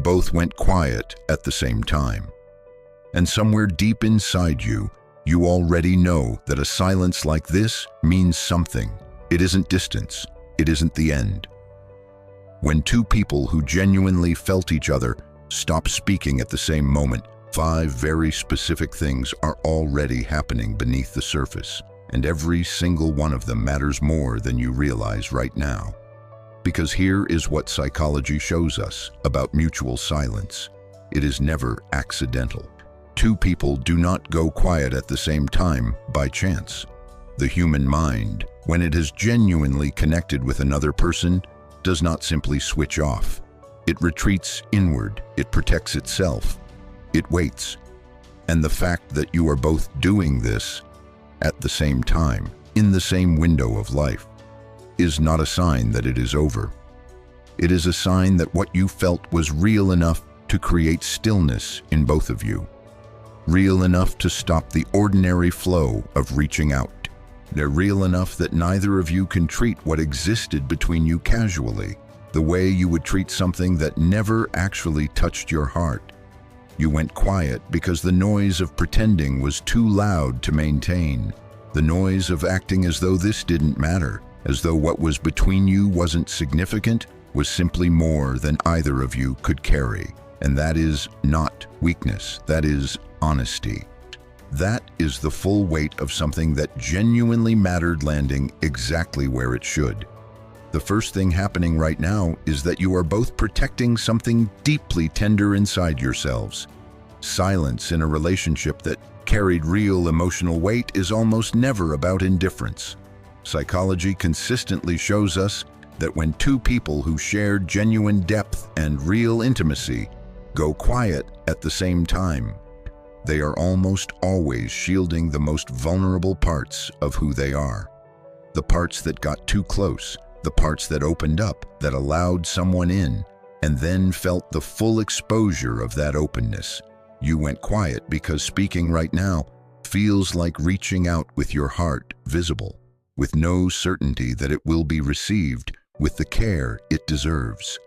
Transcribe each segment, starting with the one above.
both went quiet at the same time. And somewhere deep inside you, you already know that a silence like this means something. It isn't distance. It isn't the end. When two people who genuinely felt each other stop speaking at the same moment, 5 very specific things are already happening beneath the surface, and every single one of them matters more than you realize right now. Because here is what psychology shows us about mutual silence. It is never accidental. Two people do not go quiet at the same time by chance. The human mind, when it is genuinely connected with another person, does not simply switch off. It retreats inward, it protects itself, it waits. And the fact that you are both doing this at the same time, in the same window of life, is not a sign that it is over. It is a sign that what you felt was real enough to create stillness in both of you. Real enough to stop the ordinary flow of reaching out. They're real enough that neither of you can treat what existed between you casually, the way you would treat something that never actually touched your heart. You went quiet because the noise of pretending was too loud to maintain. The noise of acting as though this didn't matter, as though what was between you wasn't significant, was simply more than either of you could carry. And that is not weakness, that is honesty. That is the full weight of something that genuinely mattered landing exactly where it should. The first thing happening right now is that you are both protecting something deeply tender inside yourselves. Silence in a relationship that carried real emotional weight is almost never about indifference. Psychology consistently shows us that when two people who share genuine depth and real intimacy go quiet at the same time, they are almost always shielding the most vulnerable parts of who they are. The parts that got too close, the parts that opened up, that allowed someone in, and then felt the full exposure of that openness. You went quiet because speaking right now feels like reaching out with your heart visible, with no certainty that it will be received with the care it deserves.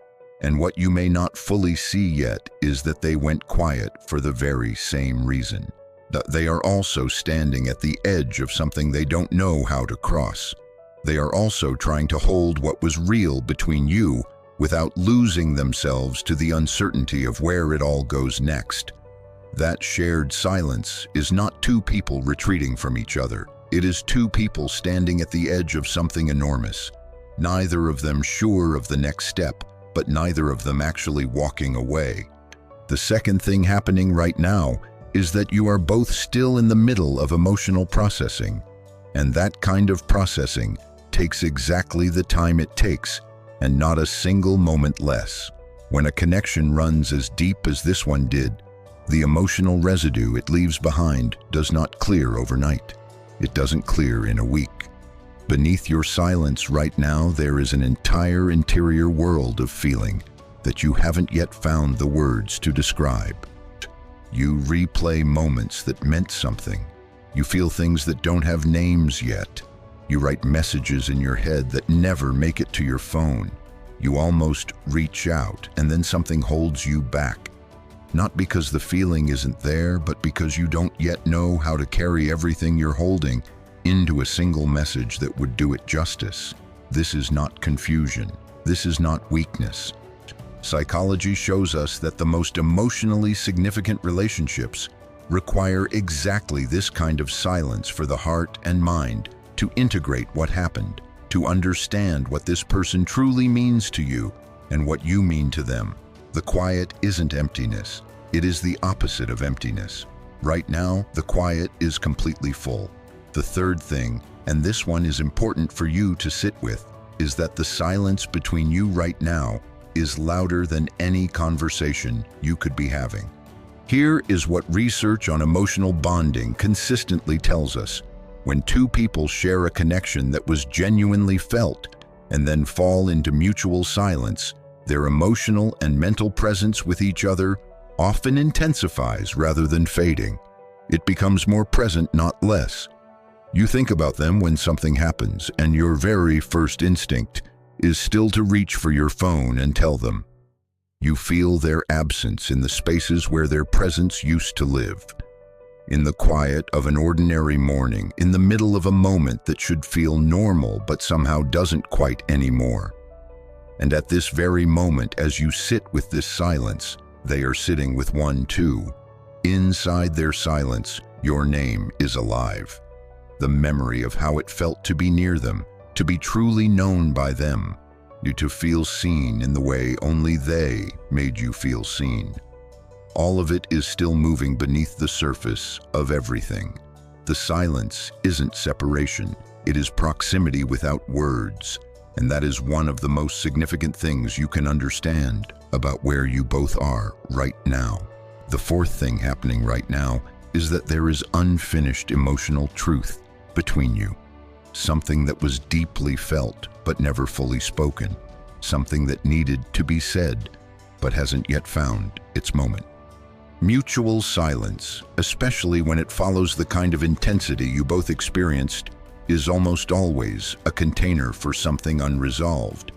And what you may not fully see yet is that they went quiet for the very same reason. That they are also standing at the edge of something they don't know how to cross. They are also trying to hold what was real between you without losing themselves to the uncertainty of where it all goes next. That shared silence is not two people retreating from each other. It is two people standing at the edge of something enormous. Neither of them sure of the next step, but neither of them actually walking away. The second thing happening right now is that you are both still in the middle of emotional processing. And that kind of processing takes exactly the time it takes, and not a single moment less. When a connection runs as deep as this one did, the emotional residue it leaves behind does not clear overnight. It doesn't clear in a week. Beneath your silence right now, there is an entire interior world of feeling that you haven't yet found the words to describe. You replay moments that meant something. You feel things that don't have names yet. You write messages in your head that never make it to your phone. You almost reach out, and then something holds you back. Not because the feeling isn't there, but because you don't yet know how to carry everything you're holding into a single message that would do it justice. This is not confusion. This is not weakness. Psychology shows us that the most emotionally significant relationships require exactly this kind of silence for the heart and mind to integrate what happened, to understand what this person truly means to you and what you mean to them. The quiet isn't emptiness. It is the opposite of emptiness. Right now, the quiet is completely full. The third thing, and this one is important for you to sit with, is that the silence between you right now is louder than any conversation you could be having. Here is what research on emotional bonding consistently tells us. When two people share a connection that was genuinely felt and then fall into mutual silence, their emotional and mental presence with each other often intensifies rather than fading. It becomes more present, not less. You think about them when something happens, and your very first instinct is still to reach for your phone and tell them. You feel their absence in the spaces where their presence used to live. In the quiet of an ordinary morning, in the middle of a moment that should feel normal but somehow doesn't quite anymore. And at this very moment, as you sit with this silence, they are sitting with one too. Inside their silence, your name is alive. The memory of how it felt to be near them, to be truly known by them, you to feel seen in the way only they made you feel seen. All of it is still moving beneath the surface of everything. The silence isn't separation, it is proximity without words, and that is one of the most significant things you can understand about where you both are right now. The fourth thing happening right now is that there is unfinished emotional truth between you. Something that was deeply felt but never fully spoken. Something that needed to be said but hasn't yet found its moment. Mutual silence, especially when it follows the kind of intensity you both experienced, is almost always a container for something unresolved.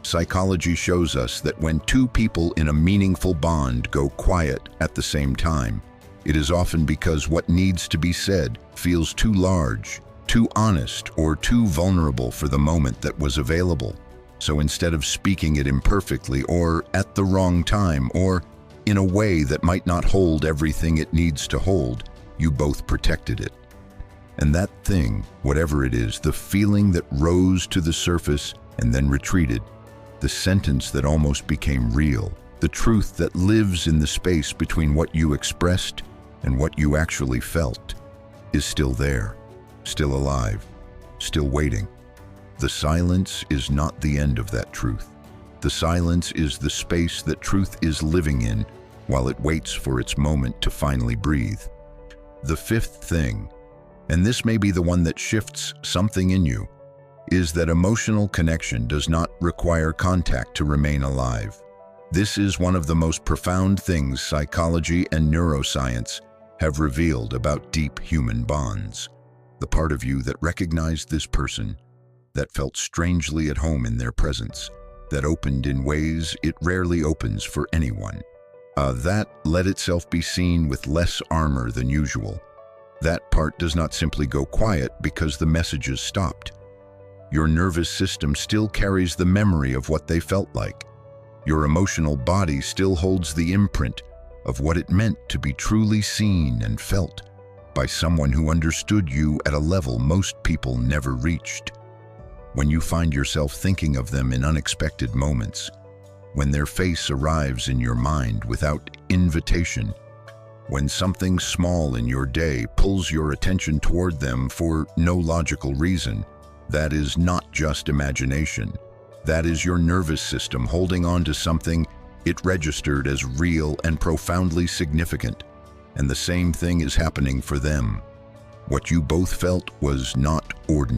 Psychology shows us that when two people in a meaningful bond go quiet at the same time, it is often because what needs to be said feels too large, too honest, or too vulnerable for the moment that was available. So instead of speaking it imperfectly or at the wrong time or in a way that might not hold everything it needs to hold, you both protected it. And that thing, whatever it is, the feeling that rose to the surface and then retreated, the sentence that almost became real, the truth that lives in the space between what you expressed and what you actually felt, is still there, still alive, still waiting. The silence is not the end of that truth. The silence is the space that truth is living in while it waits for its moment to finally breathe. The fifth thing, and this may be the one that shifts something in you, is that emotional connection does not require contact to remain alive. This is one of the most profound things psychology and neuroscience have revealed about deep human bonds. The part of you that recognized this person, that felt strangely at home in their presence, that opened in ways it rarely opens for anyone. That let itself be seen with less armor than usual. That part does not simply go quiet because the messages stopped. Your nervous system still carries the memory of what they felt like. Your emotional body still holds the imprint of what it meant to be truly seen and felt by someone who understood you at a level most people never reached. When you find yourself thinking of them in unexpected moments, when their face arrives in your mind without invitation, when something small in your day pulls your attention toward them for no logical reason, that is not just imagination. That is your nervous system holding on to something it registered as real and profoundly significant. And the same thing is happening for them. What you both felt was not ordinary.